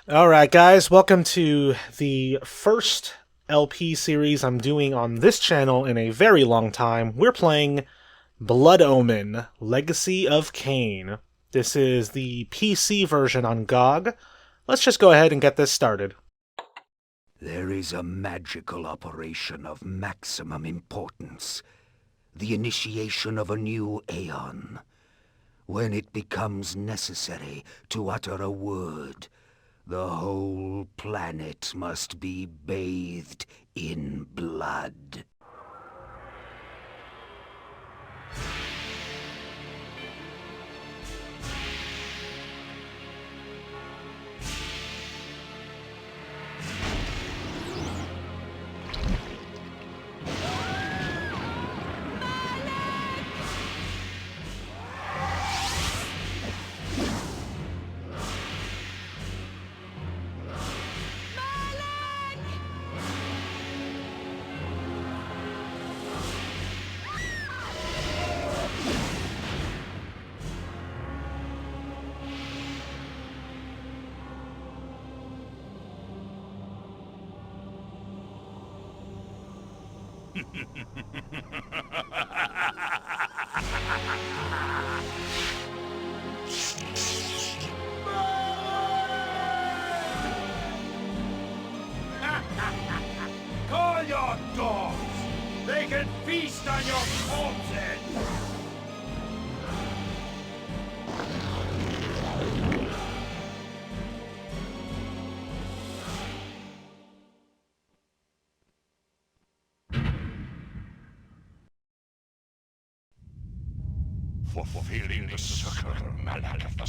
Alright guys, welcome to the first LP series I'm doing on this channel in a very long time. We're playing Blood Omen, Legacy of Kain. This is the PC version on GOG. Let's just go ahead and get this started. There is a magical operation of maximum importance. The initiation of a new aeon. When it becomes necessary to utter a word, the whole planet must be bathed in blood. Call your dogs! They can feast on your corpses! For fulfilling the circular mallet of the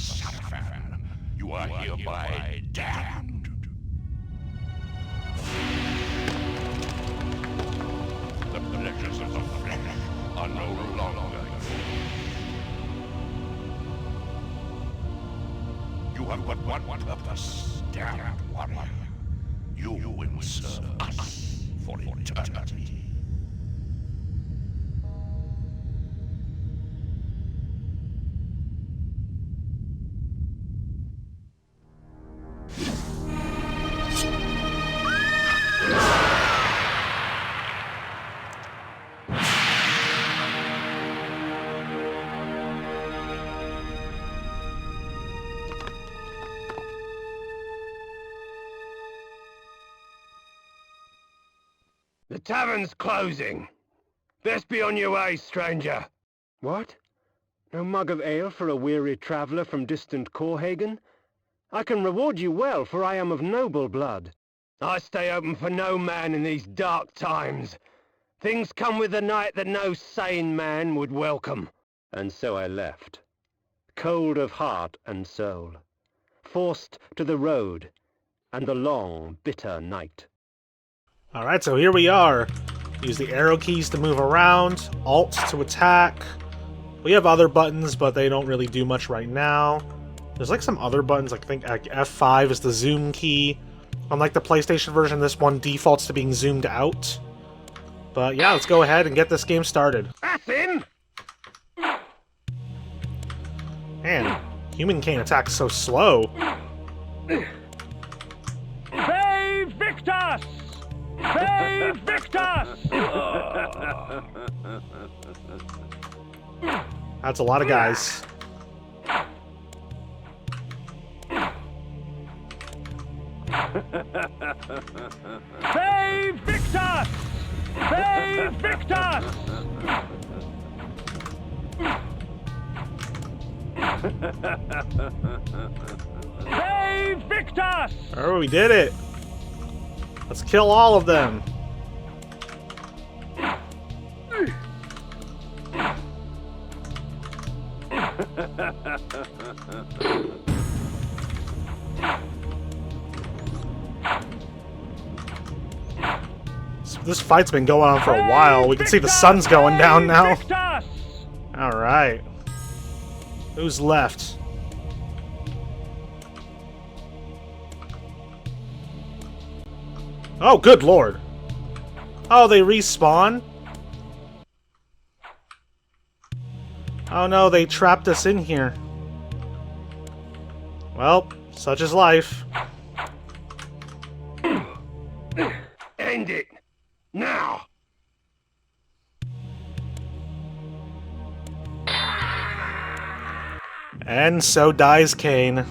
tavern, you are hereby damned. The pleasures of the flesh are no longer yours. You have but one purpose, damned warrior. You will serve us for eternity. The tavern's closing. Best be on your way, stranger. What? No mug of ale for a weary traveller from distant Coorhagen? I can reward you well, for I am of noble blood. I stay open for no man in these dark times. Things come with the night that no sane man would welcome. And so I left, cold of heart and soul, forced to the road and the long, bitter night. Alright, so here we are. Use the arrow keys to move around, Alt to attack. We have other buttons, but they don't really do much right now. There's like some other buttons, like I think like F5 is the zoom key. Unlike the PlayStation version, this one defaults to being zoomed out. But yeah, let's go ahead and get this game started. That's him! Man, human Kain attacks so slow. VAE VICTIS! VAE VICTIS! That's a lot of guys. VAE VICTIS! VAE VICTIS! VAE VICTIS! Oh, we did it! Let's kill all of them. This fight's been going on for a while. We can see the sun's going down now. Alright. Who's left? Oh, good lord. Oh, they respawn? Oh no, they trapped us in here. Well, such is life. End it! Now! And so dies Kain.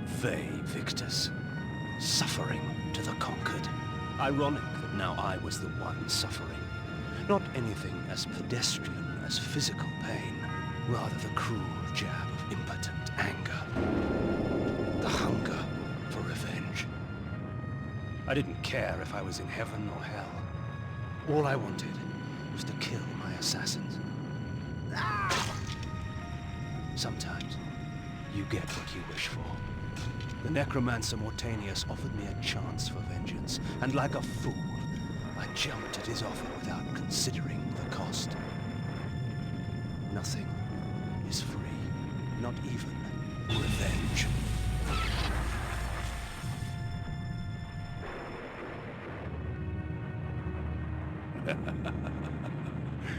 VAE VICTIS. Suffering to the conquered. Ironic that now I was the one suffering. Not anything as pedestrian as physical pain, rather the cruel jab of impotent anger. The hunger for revenge. I didn't care if I was in heaven or hell. All I wanted was to kill my assassins. Sometimes, you get what you wish for. The necromancer Mortanius offered me a chance for vengeance, and like a fool, I jumped at his offer without considering the cost. Nothing is free, not even revenge.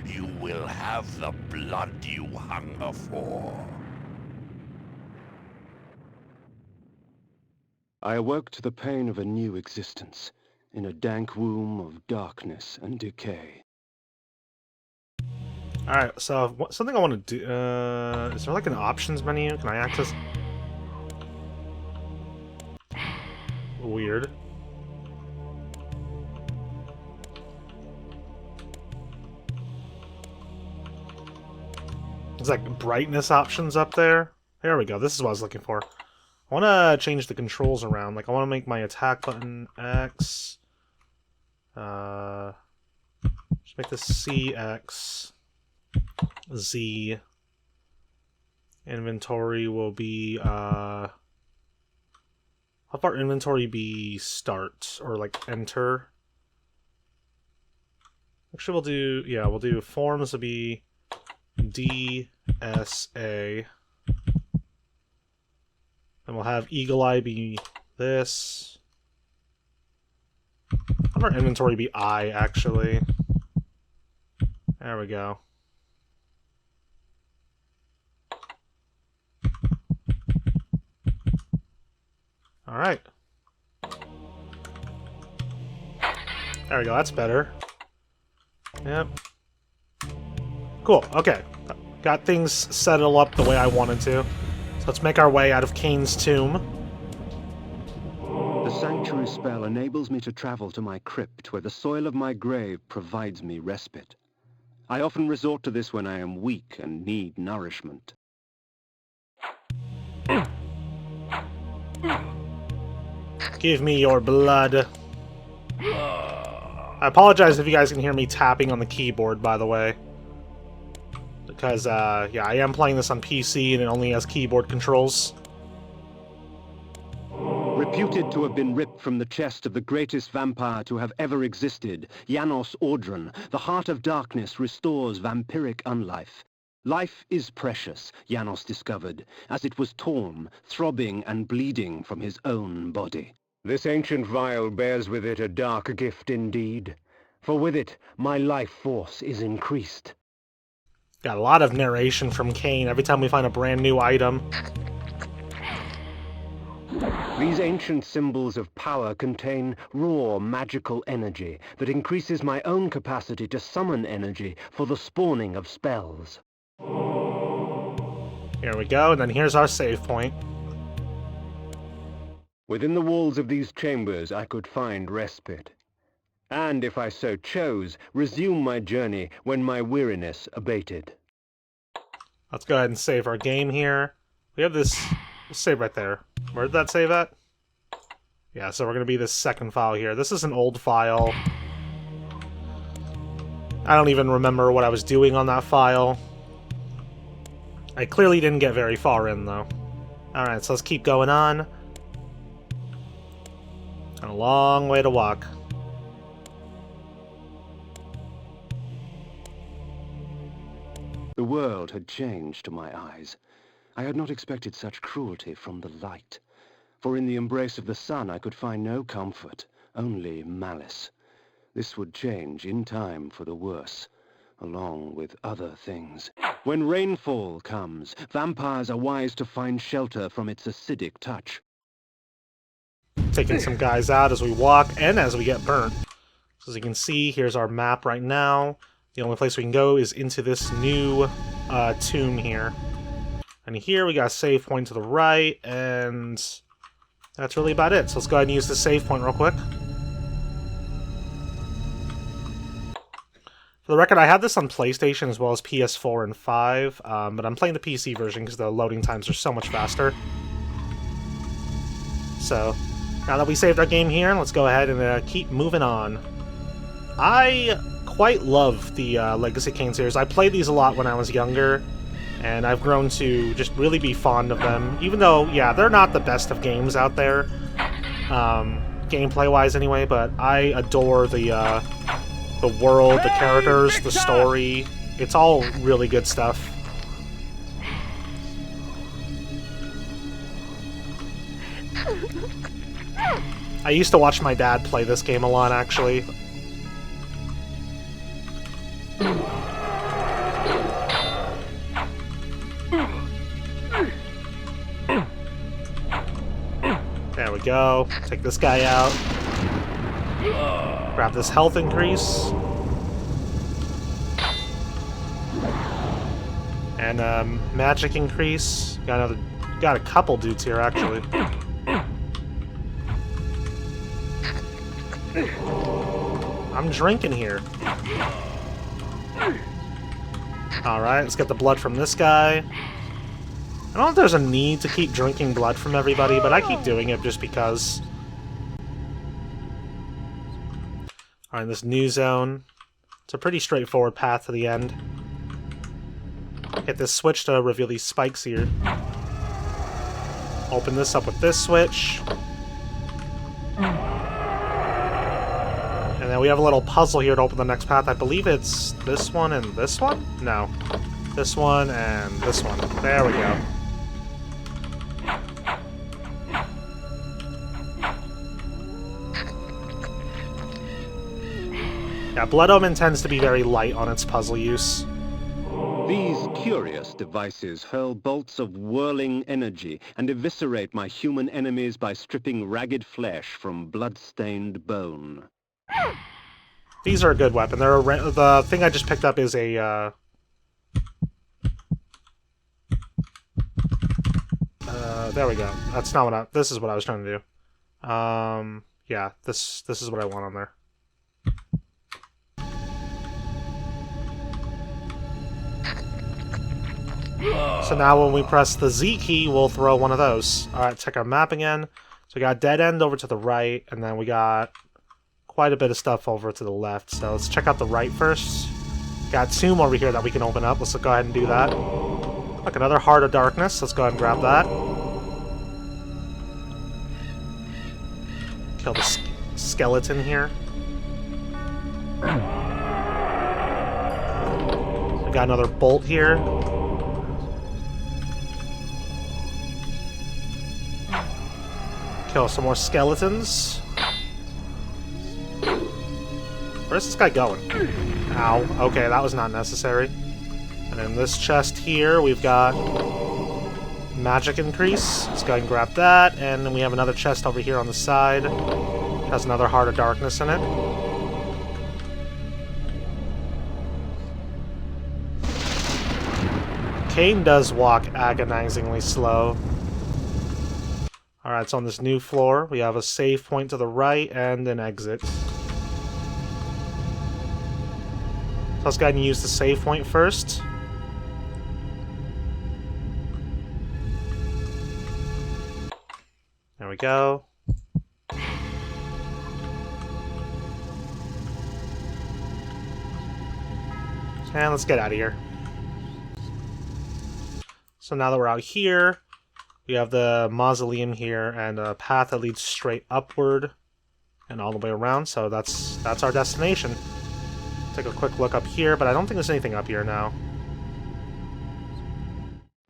You will have the blood you hunger for. I awoke to the pain of a new existence, in a dank womb of darkness and decay. Alright, so something I want to do... is there like an options menu? Can I access... Weird. There's like brightness options up there. There we go, this is what I was looking for. I want to change the controls around. Like, I want to make my attack button X. Just make this CX. Z. Inventory will be, how far inventory be start? Or, like, enter? Actually, we'll do, yeah, we'll do forms will be DSA. And we'll have Eagle Eye be this. I'll have our inventory be I, actually. There we go. Alright. There we go, that's better. Yep. Cool, okay. Got things settled up the way I wanted to. Let's make our way out of Kain's tomb. The sanctuary spell enables me to travel to my crypt, where the soil of my grave provides me respite. I often resort to this when I am weak and need nourishment. Give me your blood. I apologize if you guys can hear me tapping on the keyboard, by the way. Because, yeah, I am playing this on PC and it only has keyboard controls. Reputed to have been ripped from the chest of the greatest vampire to have ever existed, Janos Audron, the Heart of Darkness restores vampiric unlife. Life is precious, Janos discovered, as it was torn, throbbing and bleeding from his own body. This ancient vial bears with it a dark gift indeed, for with it my life force is increased. Got a lot of narration from Kain every time we find a brand new item. These ancient symbols of power contain raw magical energy that increases my own capacity to summon energy for the spawning of spells. Here we go, and then here's our save point. Within the walls of these chambers I could find respite, and if I so chose, resume my journey when my weariness abated. Let's go ahead and save our game here. We have this... We'll save right there. Where did that save at? Yeah, so we're going to be this second file here. This is an old file. I don't even remember what I was doing on that file. I clearly didn't get very far in, though. Alright, so let's keep going on. Got a long way to walk. The world had changed to my eyes. I had not expected such cruelty from the light, for in the embrace of the sun I could find no comfort, only malice. This would change in time for the worse, along with other things. When rainfall comes, vampires are wise to find shelter from its acidic touch. Taking some guys out as we walk and as we get burnt. So as you can see, here's our map right now. The only place we can go is into this new tomb here. And here we got a save point to the right, and that's really about it. So let's go ahead and use the save point real quick. For the record, I have this on PlayStation as well as PS4 and 5, but I'm playing the PC version because the loading times are so much faster. So, now that we saved our game here, let's go ahead and keep moving on. I quite love the Legacy Kain series. I played these a lot when I was younger, and I've grown to just really be fond of them. Even though, yeah, they're not the best of games out there, gameplay-wise anyway, but I adore the world, the characters, the story. It's all really good stuff. I used to watch my dad play this game a lot, actually. There we go. Take this guy out. Grab this health increase. And magic increase. Got a couple dudes here, actually. I'm drinking here. Alright, let's get the blood from this guy. I don't know if there's a need to keep drinking blood from everybody, but I keep doing it just because. Alright, this new zone. It's a pretty straightforward path to the end. Hit this switch to reveal these spikes here. Open this up with this switch. And then we have a little puzzle here to open the next path. I believe it's this one and this one? No. This one and this one. There we go. Yeah, Blood Omen tends to be very light on its puzzle use. These curious devices hurl bolts of whirling energy and eviscerate my human enemies by stripping ragged flesh from blood-stained bone. These are a good weapon. They're the thing I just picked up is a there we go. That's not what this is what I was trying to do. Yeah, this is what I want on there. So now when we press the Z key, we'll throw one of those. Alright, check our map again. So we got dead end over to the right, and then we got quite a bit of stuff over to the left. So let's check out the right first. Got tomb over here that we can open up. Let's go ahead and do that. Look, another Heart of Darkness. Let's go ahead and grab that. Kill the skeleton here. We got another bolt here. Kill some more skeletons. Where's this guy going? Ow. Okay, that was not necessary. And in this chest here, we've got magic increase. Let's go ahead and grab that. And then we have another chest over here on the side. It has another Heart of Darkness in it. Kain does walk agonizingly slow. Alright, so on this new floor, we have a save point to the right and an exit. So let's go ahead and use the save point first. There we go. And let's get out of here. So now that we're out here, we have the mausoleum here and a path that leads straight upward and all the way around, so that's our destination. Take a quick look up here, but I don't think there's anything up here now.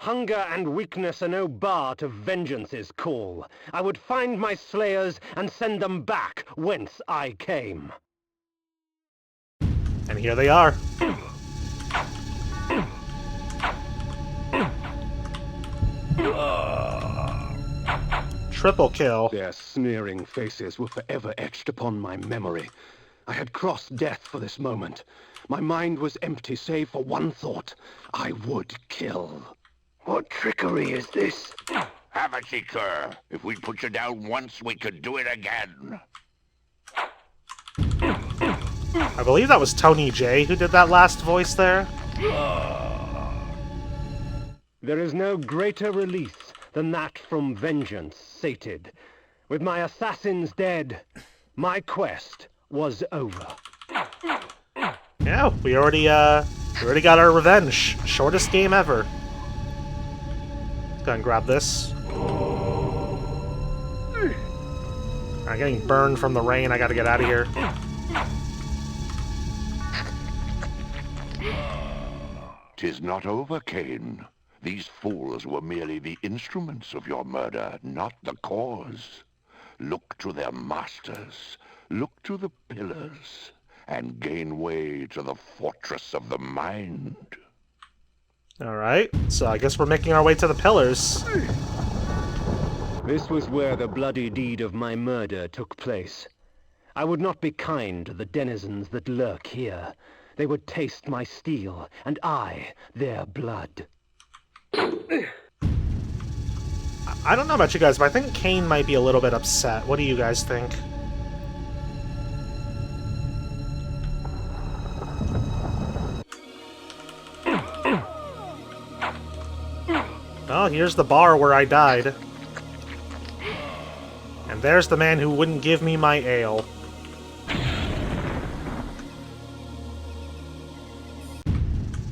Hunger and weakness are no bar to vengeance's call. I would find my slayers and send them back whence I came. And here they are. Triple kill. Their sneering faces were forever etched upon my memory. I had crossed death for this moment. My mind was empty save for one thought. I would kill. What trickery is this? Have a seeker. If we put you down once, we could do it again. I believe that was Tony J who did that last voice there. There is no greater release than that from vengeance sated. With my assassins dead, my quest was over. Yeah, we already got our revenge. Shortest game ever. Go and grab this. I'm getting burned from the rain. I gotta get out of here. "'Tis not over, Kain. These fools were merely the instruments of your murder, not the cause. Look to their masters, look to the pillars, and gain way to the fortress of the mind." Alright, so I guess we're making our way to the pillars. This was where the bloody deed of my murder took place. I would not be kind to the denizens that lurk here. They would taste my steel, and I their blood. I don't know about you guys, but I think Kain might be a little bit upset. What do you guys think? Oh, here's the bar where I died. And there's the man who wouldn't give me my ale.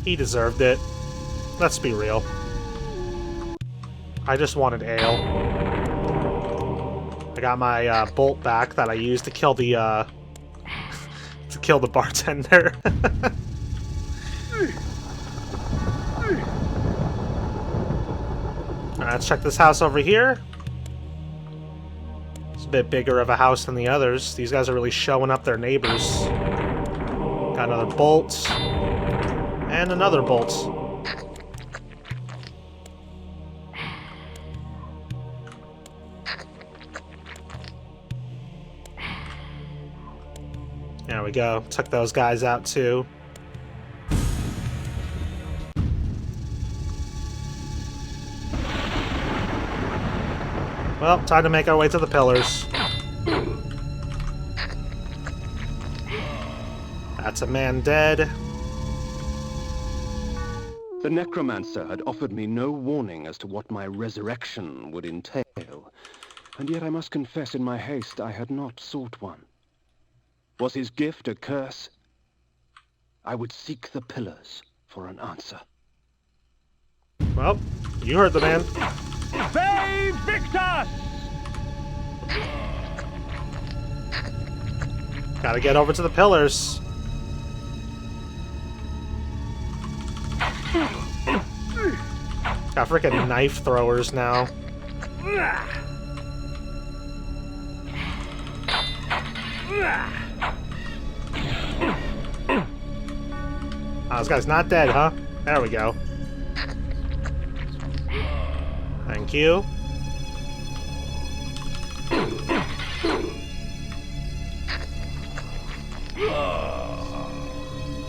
He deserved it. Let's be real. I just wanted ale. I got my bolt back that I used to kill the to kill the bartender. Alright, let's check this house over here. It's a bit bigger of a house than the others. These guys are really showing up their neighbors. Got another bolt. And another bolt. There we go. Took those guys out too. Well, time to make our way to the pillars. That's a man dead. The necromancer had offered me no warning as to what my resurrection would entail, and yet I must confess in my haste I had not sought one. Was his gift a curse? I would seek the pillars for an answer. Well, you heard the man. VAE VICTIS! Gotta get over to the pillars. Got freaking knife throwers now. Oh, this guy's not dead, huh? There we go. Thank you.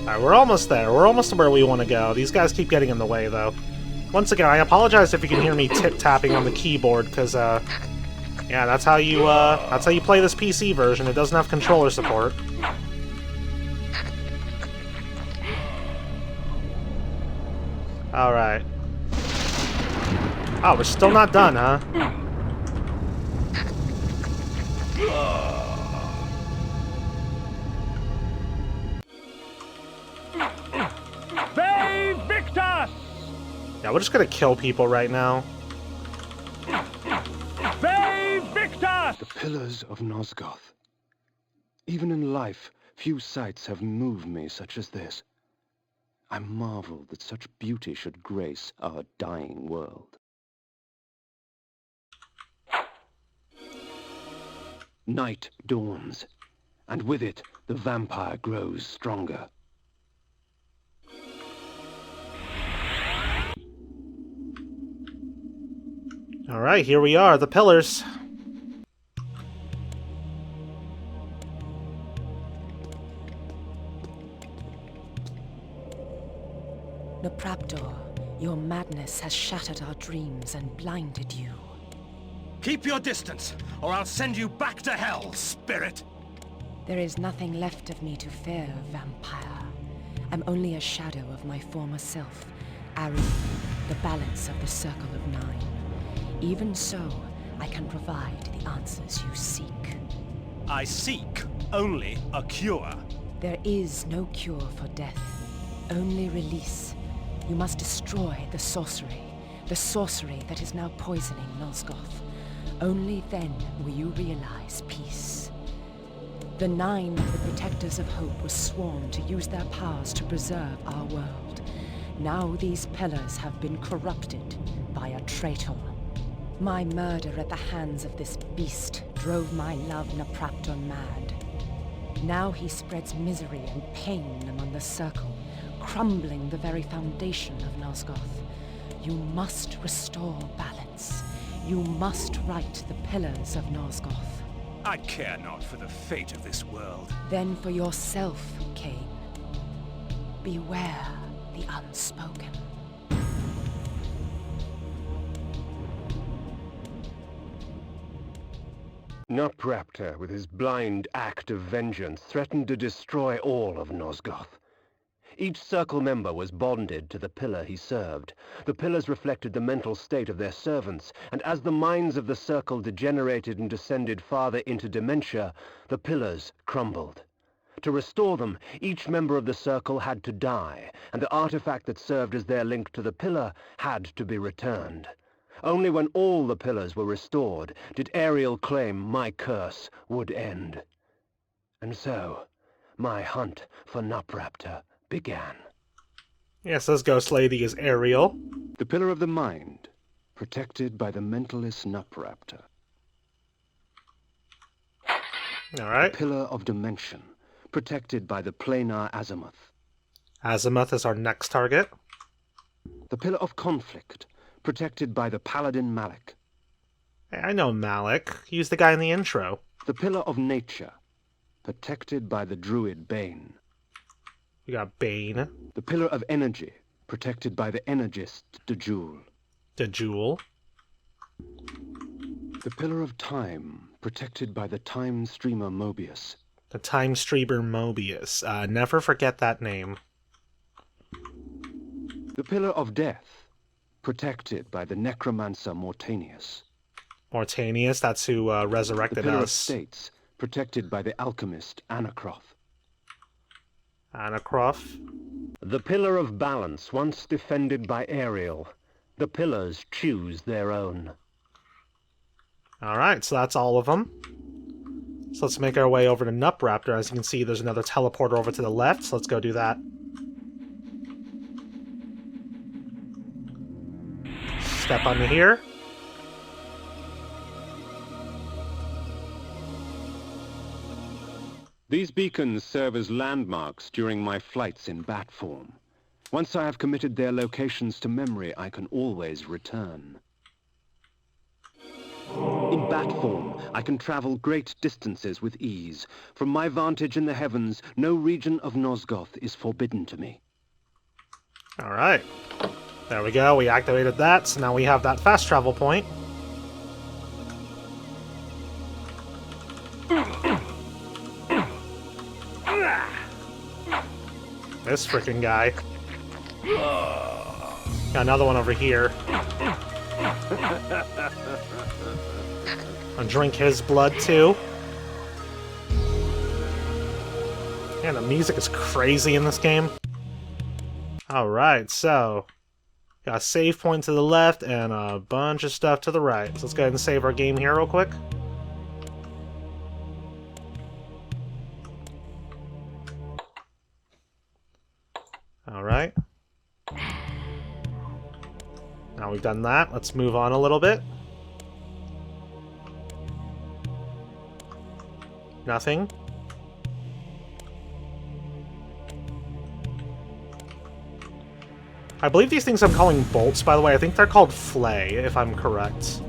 Alright, we're almost there. We're almost to where we want to go. These guys keep getting in the way, though. Once again, I apologize if you can hear me tip-tapping on the keyboard, because, yeah, that's how you play this PC version. It doesn't have controller support. Alright. Oh, we're still not done, huh? VAE VICTIS! Yeah, we're just gonna kill people right now. VAE VICTIS! The pillars of Nosgoth. Even in life, few sights have moved me such as this. I marvel that such beauty should grace our dying world. Night dawns, and with it the vampire grows stronger. Alright, here we are, the pillars. Nopraptor, your madness has shattered our dreams and blinded you. Keep your distance, or I'll send you back to hell, spirit! There is nothing left of me to fear, vampire. I'm only a shadow of my former self, Ariel, the balance of the Circle of Nine. Even so, I can provide the answers you seek. I seek only a cure. There is no cure for death, only release. You must destroy the sorcery that is now poisoning Nosgoth. Only then will you realize peace. The Nine, the Protectors of Hope, were sworn to use their powers to preserve our world. Now these pillars have been corrupted by a traitor. My murder at the hands of this beast drove my love Nopraptor mad. Now he spreads misery and pain among the Circle, crumbling the very foundation of Nosgoth. You must restore balance. You must right the pillars of Nosgoth. I care not for the fate of this world. Then for yourself, Kain. Beware the unspoken. Nopraptor, with his blind act of vengeance, threatened to destroy all of Nosgoth. Each Circle member was bonded to the pillar he served. The pillars reflected the mental state of their servants, and as the minds of the Circle degenerated and descended farther into dementia, the pillars crumbled. To restore them, each member of the Circle had to die, and the artifact that served as their link to the pillar had to be returned. Only when all the pillars were restored did Ariel claim my curse would end. And so, my hunt for Nopraptor began. Yes, this ghost lady is Ariel. The pillar of the mind, protected by the mentalist Nopraptor. Alright. The pillar of dimension, protected by the planar Azimuth. Azimuth is our next target. The pillar of conflict, protected by the paladin Malik. Hey, I know Malik. He's the guy in the intro. The pillar of nature, protected by the druid Bane. We got Bane. The pillar of energy, protected by the energist Dejul. The Jewel. The pillar of time, protected by the time streamer Mobius. The Time Streamer Mobius. Never forget that name. The pillar of death, protected by the necromancer Mortanius. Mortanius, that's who The resurrected pillar of us. states, protected by the alchemist Anacroth. Anacroft. The pillar of balance, once defended by Ariel. The pillars choose their own. Alright, so that's all of them. So let's make our way over to Nopraptor. As you can see, there's another teleporter over to the left, so let's go do that. Step onto here. These beacons serve as landmarks during my flights in bat form. Once I have committed their locations to memory, I can always return. In bat form, I can travel great distances with ease. From my vantage in the heavens, no region of Nosgoth is forbidden to me. Alright. There we go, we activated that, so now we have that fast travel point. This freaking guy. Got another one over here. I'll drink his blood too. Yeah, the music is crazy in this game. Alright, so got a save point to the left and a bunch of stuff to the right. So let's go ahead and save our game here real quick. Alright. Now we've done that, let's move on a little bit. Nothing. I believe these things I'm calling bolts, by the way. I think they're called flay, if I'm correct.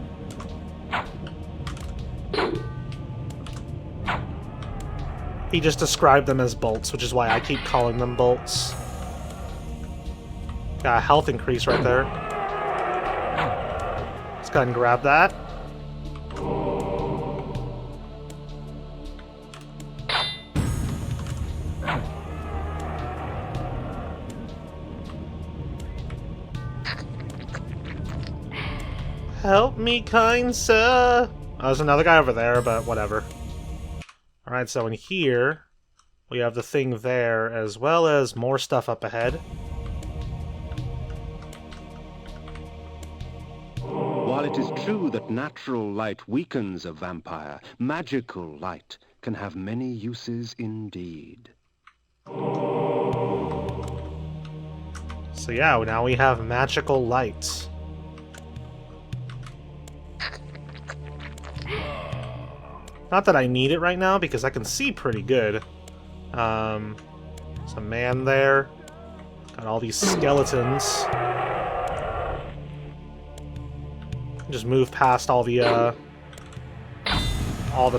He just described them as bolts, which is why I keep calling them bolts. Got a health increase right there. Let's go ahead and grab that. Help me, kind sir. Oh, there's another guy over there, but whatever. Alright, so in here, we have the thing there, as well as more stuff up ahead. While it is true that natural light weakens a vampire, magical light can have many uses indeed. So yeah, now we have magical light. Not that I need it right now, because I can see pretty good. There's a man there. Got all these skeletons. Just move past all the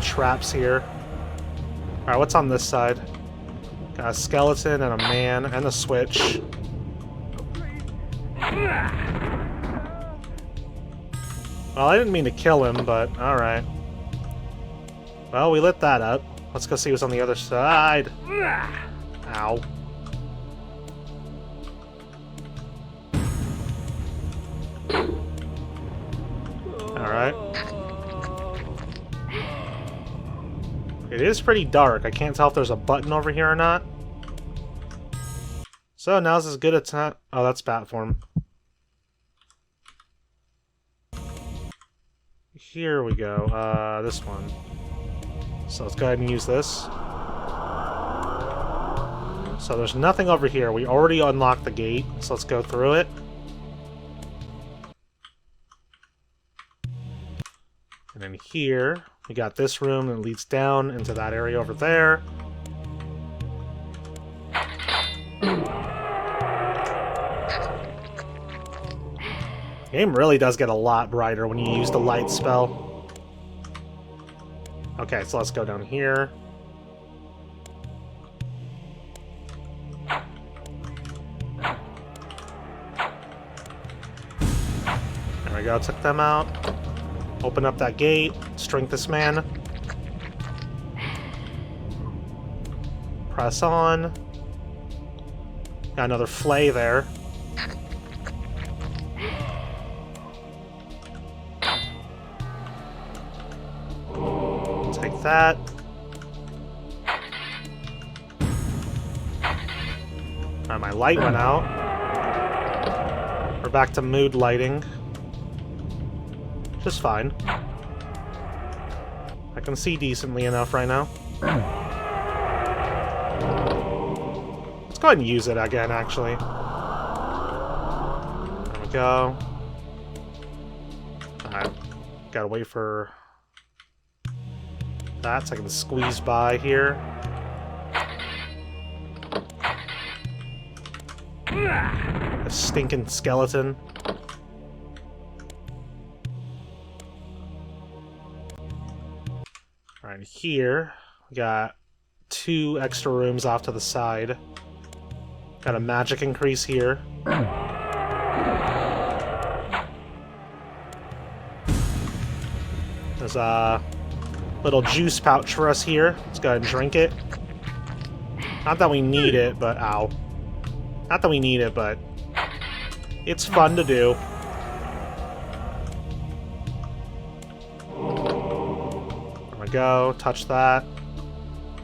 traps here. Alright, what's on this side? Got a skeleton and a man and a switch. Well, I didn't mean to kill him, but alright. Well, we lit that up. Let's go see what's on the other side. Ow. Alright. It is pretty dark. I can't tell if there's a button over here or not. So now's as good a time. Oh, that's bat form. Here we go. This one. So let's go ahead and use this. So there's nothing over here. We already unlocked the gate, so let's go through it. And then here, we got this room that leads down into that area over there. The game really does get a lot brighter when you use the light spell. Okay, so let's go down here. There we go, took them out. Open up that gate, strength this man. Press on. Got another flay there. Take that. Alright, my light went out. We're back to mood lighting. Just fine. I can see decently enough right now. Let's go ahead and use it again, actually. There we go. Alright. Gotta wait for that so I can squeeze by here. A stinking skeleton. Alright, here we got 2 extra rooms off to the side. Got a magic increase here. There's a little juice pouch for us here. Let's go ahead and drink it. Not that we need it, but ow. Not that we need it, but it's fun to do. There we go. Touch that.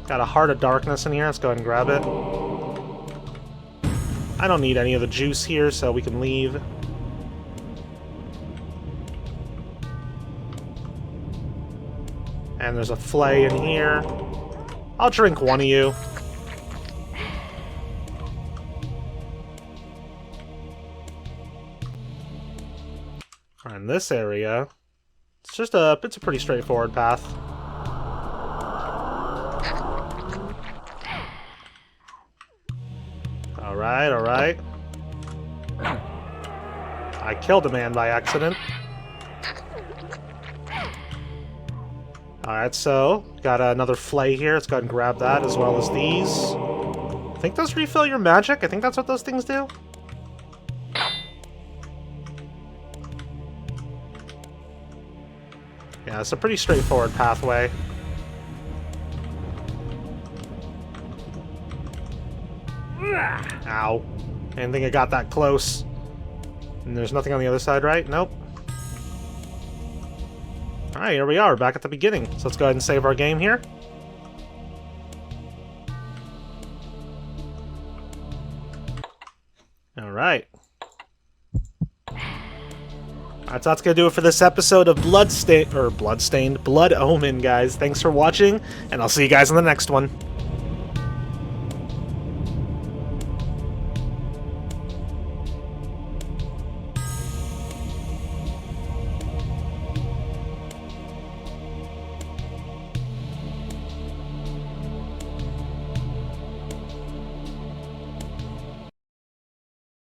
Got a Heart of Darkness in here. Let's go ahead and grab it. I don't need any of the juice here, so we can leave. And there's a flay in here. I'll drink one of you. In this area, it's a pretty straightforward path. Alright, alright. I killed a man by accident. Alright, so got another flay here. Let's go ahead and grab that as well as these. I think those refill your magic. I think that's what those things do. Yeah, it's a pretty straightforward pathway. Ow. I didn't think I got that close. And there's nothing on the other side, right? Nope. Alright, here we are, back at the beginning. So let's go ahead and save our game here. Alright. Alright, so that's gonna do it for this episode of Blood Omen, guys. Thanks for watching, and I'll see you guys in the next one.